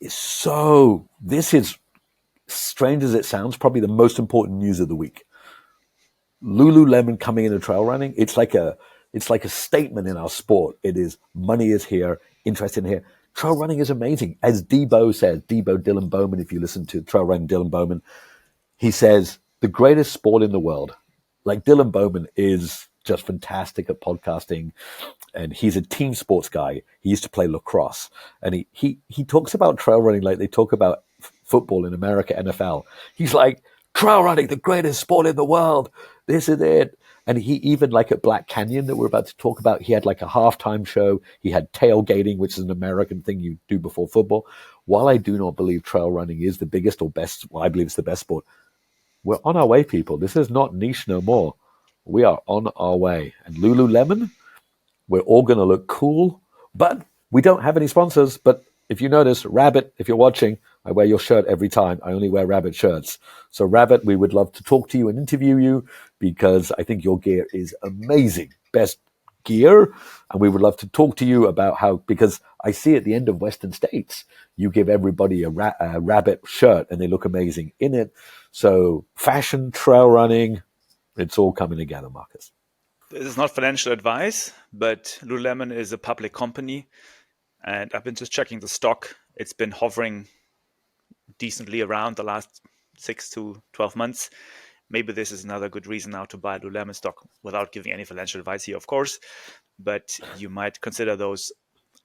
So this is, strange as it sounds, probably the most important news of the week. Lululemon coming into trail running, it's like a statement in our sport. It is, money is here, interest in here. Trail running is amazing. As Dylan Bowman, if you listen to Trail Running Dylan Bowman, he says, the greatest sport in the world. Like, Dylan Bowman is just fantastic at podcasting, and he's a team sports guy. He used to play lacrosse, and he talks about trail running like they talk about football in America, NFL. He's like, trail running, the greatest sport in the world. This is it. And he even, like at Black Canyon that we're about to talk about, he had like a halftime show. He had tailgating, which is an American thing you do before football. While I do not believe trail running is the biggest or best, well, I believe it's the best sport, we're on our way, people. This is not niche no more. We are on our way. And Lululemon, we're all going to look cool, but we don't have any sponsors. But if you notice, Rabbit, if you're watching, I wear your shirt every time. I only wear Rabbit shirts. So Rabbit, we would love to talk to you and interview you because I think your gear is amazing. Best gear. And we would love to talk to you about how, because I see at the end of Western States, you give everybody a Rabbit shirt and they look amazing in it. So fashion, trail running, it's all coming together, Markus. This is not financial advice, but Lululemon is a public company. And I've been just checking the stock. It's been hovering decently around the last 6 to 12 months. Maybe this is another good reason now to buy Lululemon stock without giving any financial advice here, of course. But you might consider those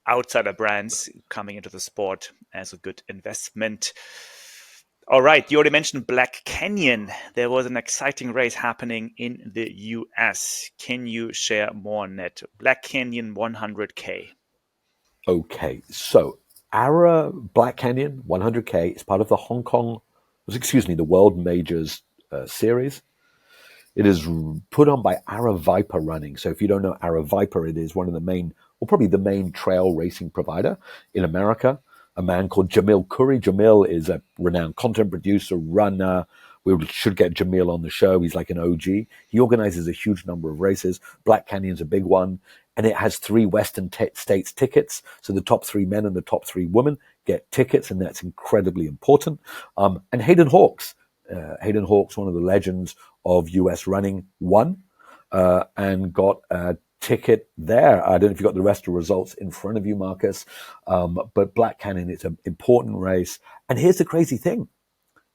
outsider brands coming into the sport as a good investment. All right, you already mentioned Black Canyon. There was an exciting race happening in the US. Can you share more, Ned? Black Canyon 100K. Okay, so our Black Canyon 100K is part of the the World Majors series. It is put on by Ara Viper Running. So if you don't know Ara Viper, it is one of the main, or probably the main trail racing provider in America. A man called Jamil Khoury. Jamil is a renowned content producer, runner. We should get Jamil on the show. He's like an OG. He organizes a huge number of races. Black Canyon's a big one. And it has 3 Western states tickets. So the top 3 men and the top 3 women get tickets, and that's incredibly important. And Hayden Hawks. Hayden Hawks, one of the legends of US running, won and got a ticket there. I don't know if you got the rest of the results in front of you, Markus. But Black Canyon, it's an important race. And here's the crazy thing.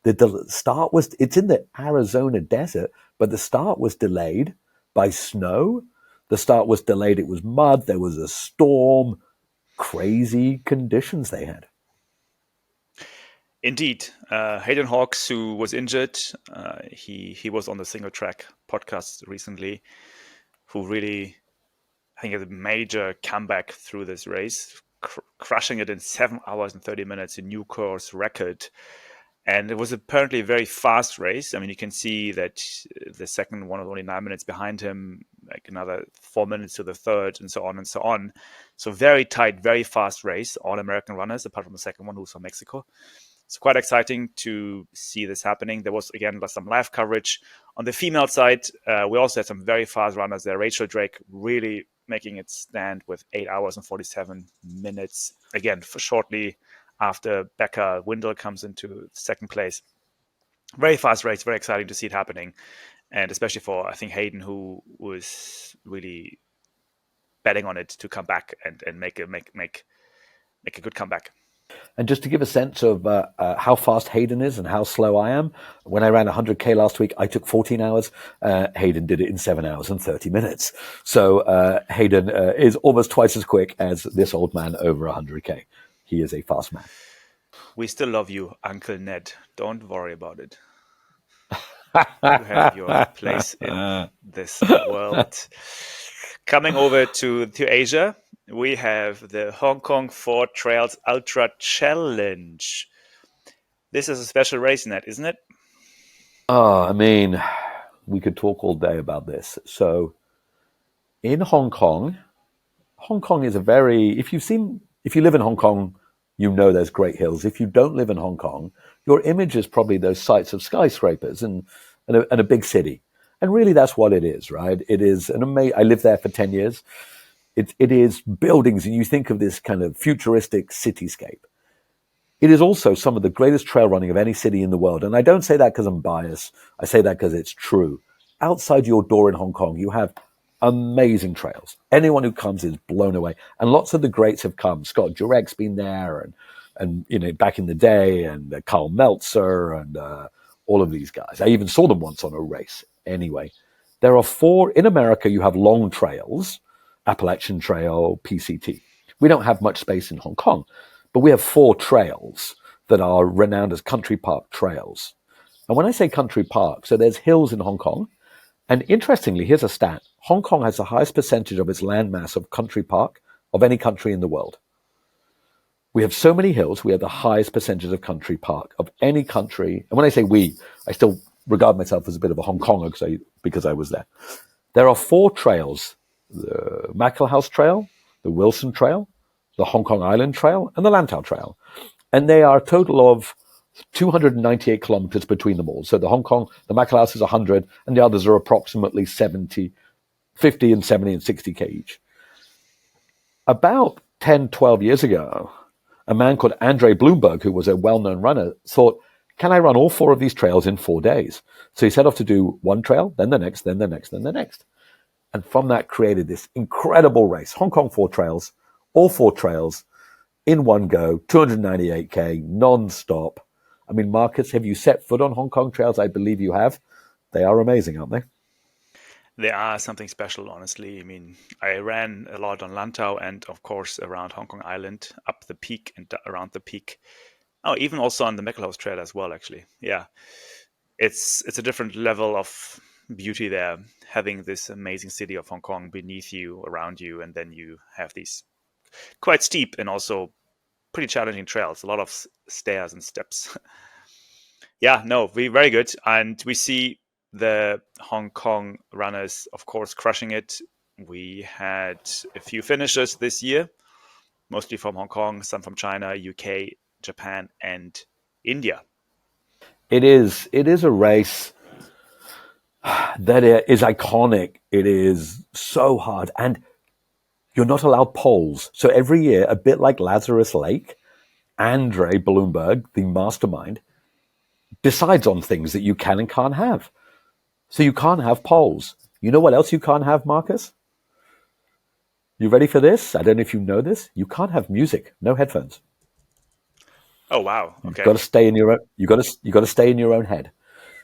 The start was, it's in the Arizona desert, but the start was delayed by snow. The start was delayed. It was mud. There was a storm. Crazy conditions they had. Indeed. Hayden Hawks, who was injured, he was on the Single Track podcast recently, who really, I think, had a major comeback through this race, crushing it in 7 hours and 30 minutes, a new course record. And it was apparently a very fast race. I mean, you can see that the second one was only 9 minutes behind him, like another 4 minutes to the third, and so on and so on. So very tight, very fast race, all American runners, apart from the second one, who's from Mexico. It's quite exciting to see this happening. There was, again, some live coverage. On the female side, we also had some very fast runners there. Rachel Drake really making it stand with 8 hours and 47 minutes. Again, for shortly after Becca Windle comes into second place. Very fast race, very exciting to see it happening. And especially for, I think, Hayden, who was really betting on it to come back and make a good comeback. And just to give a sense of how fast Hayden is and how slow I am, when I ran 100K last week, I took 14 hours. Hayden did it in 7 hours and 30 minutes. So Hayden is almost twice as quick as this old man over 100K. He is a fast man. We still love you, Uncle Ned. Don't worry about it. You have your place in this world. Coming over to Asia, we have the Hong Kong 4 Trails Ultra Challenge. This is a special race, Ned, isn't it? Oh, I mean, we could talk all day about this. So in Hong Kong is a very, if you live in Hong Kong, you know there's great hills. If you don't live in Hong Kong, your image is probably those sites of skyscrapers and a big city. And really that's what it is, right? It is an amazing, I lived there for 10 years. It is buildings, and you think of this kind of futuristic cityscape. It is also some of the greatest trail running of any city in the world. And I don't say that because I'm biased. I say that because it's true. Outside your door in Hong Kong, you have amazing trails. Anyone who comes is blown away. And lots of the greats have come. Scott Jurek's been there, and you know, back in the day, and Carl Meltzer, and all of these guys. I even saw them once on a race. Anyway, there are 4 in America. You have long trails, Appalachian Trail, PCT. We don't have much space in Hong Kong, but we have 4 trails that are renowned as country park trails. And when I say country park, so there's hills in Hong Kong, And interestingly, here's a stat. Hong Kong has the highest percentage of its landmass of country park of any country in the world. We have so many hills, we have the highest percentage of country park of any country. And when I say we, I still regard myself as a bit of a Hong Konger because I was there. There are 4 trails, the Mackelhouse Trail, the Wilson Trail, the Hong Kong Island Trail, and the Lantau Trail. And they are a total of 298 kilometers between them all. So the Mackelhouse is 100, and the others are approximately 50 and 70 and 60K each. About 10, 12 years ago, a man called Andre Bloomberg, who was a well-known runner, thought, can I run all 4 of these trails in 4 days? So he set off to do one trail, then the next, then the next, then the next. And from that created this incredible race. Hong Kong 4 trails, all 4 trails in one go, 298K, non-stop. I mean, Markus, have you set foot on Hong Kong trails? I believe you have. They are amazing, aren't they? They are something special, honestly. I mean, I ran a lot on Lantau and, of course, around Hong Kong Island, up the peak and around the peak. Oh, even also on the Mackelhouse Trail as well, actually. Yeah, it's a different level of beauty there, having this amazing city of Hong Kong beneath you, around you, and then you have these quite steep and also pretty challenging trails, a lot of stairs and steps. Yeah, no, very good. And we see the Hong Kong runners, of course, crushing it. We had a few finishers this year, mostly from Hong Kong, some from China, UK, Japan, and India. It is a race that is iconic. It is so hard. And you're not allowed poles. So every year, a bit like Lazarus Lake, Andre Bloomberg, the mastermind, decides on things that you can and can't have. So you can't have poles. You know what else you can't have, Markus? You ready for this? I don't know if you know this. You can't have music, no headphones. Oh wow! Okay. You've got to stay in your own. You got to stay in your own head.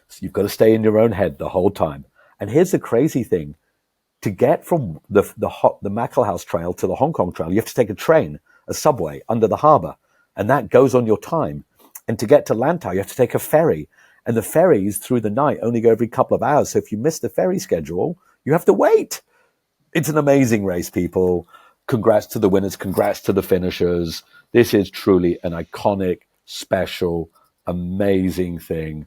So you've got to stay in your own head the whole time. And here's the crazy thing: to get from the Mackelhouse Trail to the Hong Kong Trail, you have to take a train, a subway under the harbour, and that goes on your time. And to get to Lantau, you have to take a ferry. And the ferries through the night only go every couple of hours. So if you miss the ferry schedule, you have to wait. It's an amazing race, people. Congrats to the winners. Congrats to the finishers. This is truly an iconic, special, amazing thing.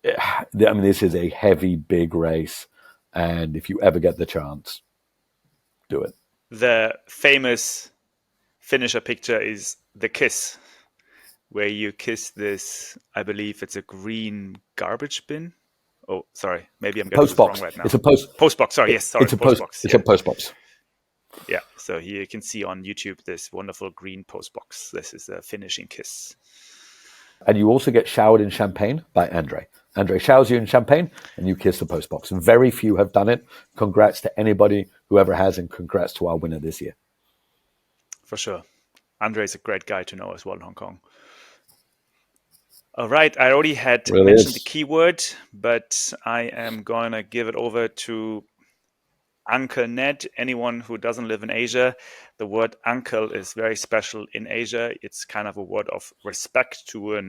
I mean, this is a heavy, big race. And if you ever get the chance, do it. The famous finisher picture is the kiss, where you kiss this, I believe it's a green garbage bin. Oh, sorry. Maybe I'm getting this wrong right now. It's a post box. Sorry. Yes. Sorry. It's a post box. It's a post box. Yeah. So here you can see on YouTube this wonderful green post box. This is a finishing kiss. And you also get showered in champagne by Andre. Andre showers you in champagne and you kiss the post box. And very few have done it. Congrats to anybody who ever has, and congrats to our winner this year. For sure. Andre is a great guy to know as well in Hong Kong. All right, I already had mentioned the keyword, but I am going to give it over to Uncle Ned. Anyone who doesn't live in Asia, the word uncle is very special in Asia. It's kind of a word of respect to a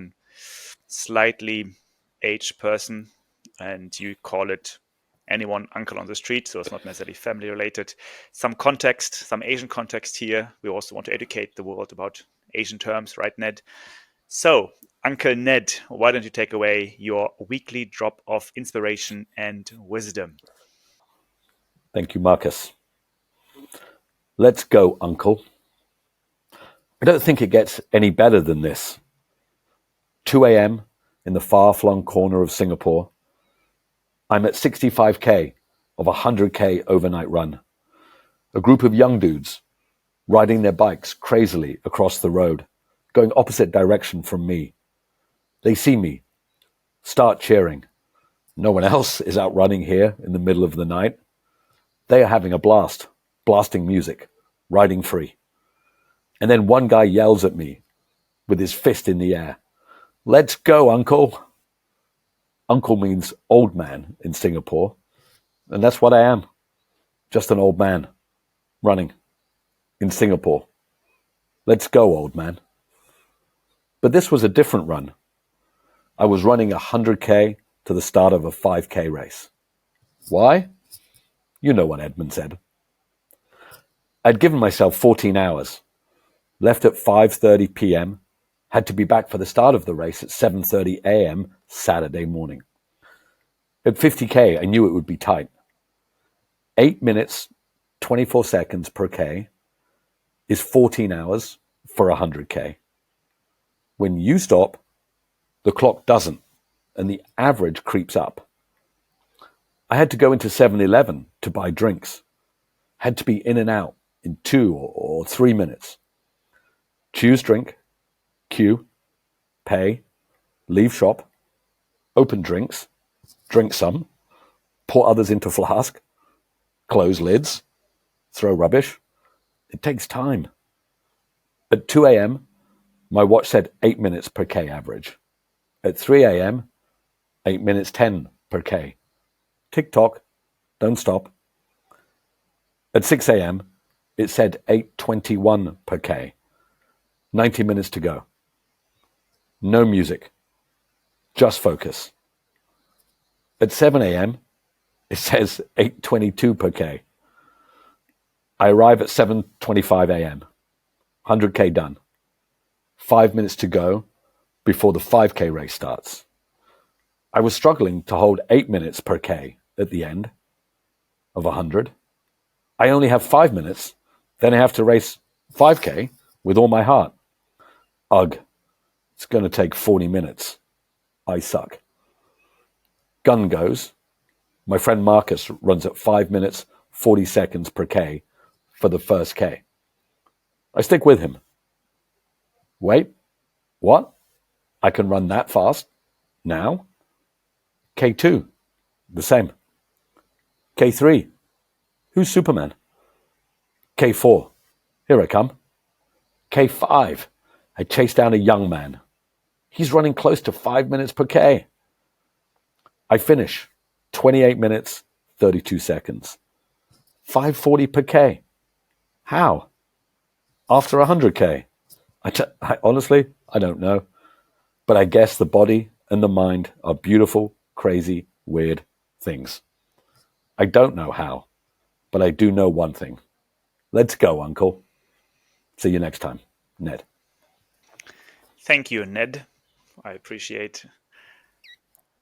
slightly aged person, and you call it anyone uncle on the street, so it's not necessarily family related. Some context, some Asian context here. We also want to educate the world about Asian terms, right, Ned? So, Uncle Ned, why don't you take away your weekly drop of inspiration and wisdom? Thank you, Markus. Let's go, Uncle. I don't think it gets any better than this. 2 a.m. in the far-flung corner of Singapore. I'm at 65K of a 100K overnight run. A group of young dudes riding their bikes crazily across the road, going opposite direction from me. They see me, start cheering. No one else is out running here in the middle of the night. They are having a blast, blasting music, riding free. And then one guy yells at me with his fist in the air. Let's go, Uncle. Uncle means old man in Singapore. And that's what I am. Just an old man running in Singapore. Let's go, old man. But this was a different run. I was running 100K to the start of a 5K race. Why? You know what Edmund said. I'd given myself 14 hours, left at 5:30 p.m., had to be back for the start of the race at 7:30 a.m. Saturday morning. At 50k, I knew it would be tight. 8 minutes, 24 seconds per k is 14 hours for 100k. When you stop, the clock doesn't, and the average creeps up. I had to go into 7-Eleven to buy drinks. Had to be in and out in 2 or 3 minutes. Choose drink, queue, pay, leave shop, open drinks, drink some, pour others into flask, close lids, throw rubbish. It takes time. At 2 a.m., my watch said 8 minutes per k average. At 3 a.m., 8 minutes 10 per k. Tick-tock, don't stop. At 6 a.m., it said 8:21 per k. 90 minutes to go. No music. Just focus. At 7 a.m., it says 8:22 per k. I arrive at 7:25 a.m. 100k done. 5 minutes to go before the 5k race starts. I was struggling to hold 8 minutes per k at the end of 100. I only have 5 minutes, then I have to race 5k with all my heart. Ugh, it's going to take 40 minutes. I suck. Gun goes. My friend Markus runs at 5 minutes, 40 seconds per k for the first k. I stick with him. Wait, what? I can run that fast? Now? K2, the same. K3, who's Superman? K4, here I come. K5, I chase down a young man. He's running close to 5 minutes per k. I finish 28 minutes, 32 seconds. 5:40 per k. How? After 100k? Honestly, I don't know. But I guess the body and the mind are beautiful, crazy, weird things. I don't know how, but I do know one thing. Let's go, Uncle. See you next time. Ned. Thank you, Ned. I appreciate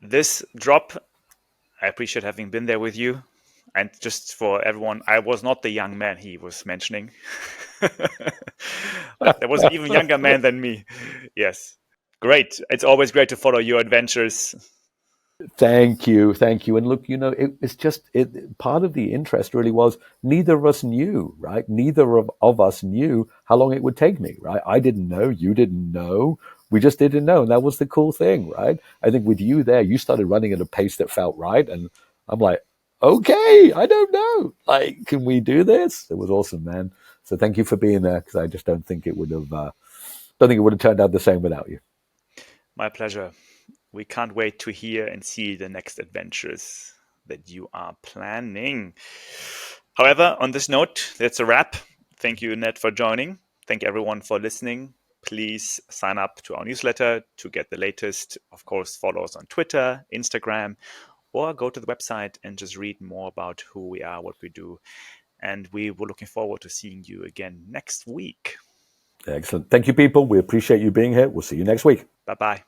this drop. I appreciate having been there with you. And just for everyone, I was not the young man he was mentioning. There was an even younger man than me. Yes. Great. It's always great to follow your adventures. Thank you. And look, it's just part of the interest really was neither of us knew, right? Neither of us knew how long it would take me, right? I didn't know, you didn't know. We just didn't know. And that was the cool thing, right? I think with you there, you started running at a pace that felt right. And I'm like, okay, I don't know. Like, can we do this? It was awesome, man. So thank you for being there, because I just don't think it would have turned out the same without you. My pleasure. We can't wait to hear and see the next adventures that you are planning. However, on this note, that's a wrap. Thank you, Ned, for joining. Thank everyone for listening. Please sign up to our newsletter to get the latest. Of course, follow us on Twitter, Instagram, or go to the website and just read more about who we are, what we do. And we were looking forward to seeing you again next week. Excellent. Thank you, people. We appreciate you being here. We'll see you next week. Bye-bye.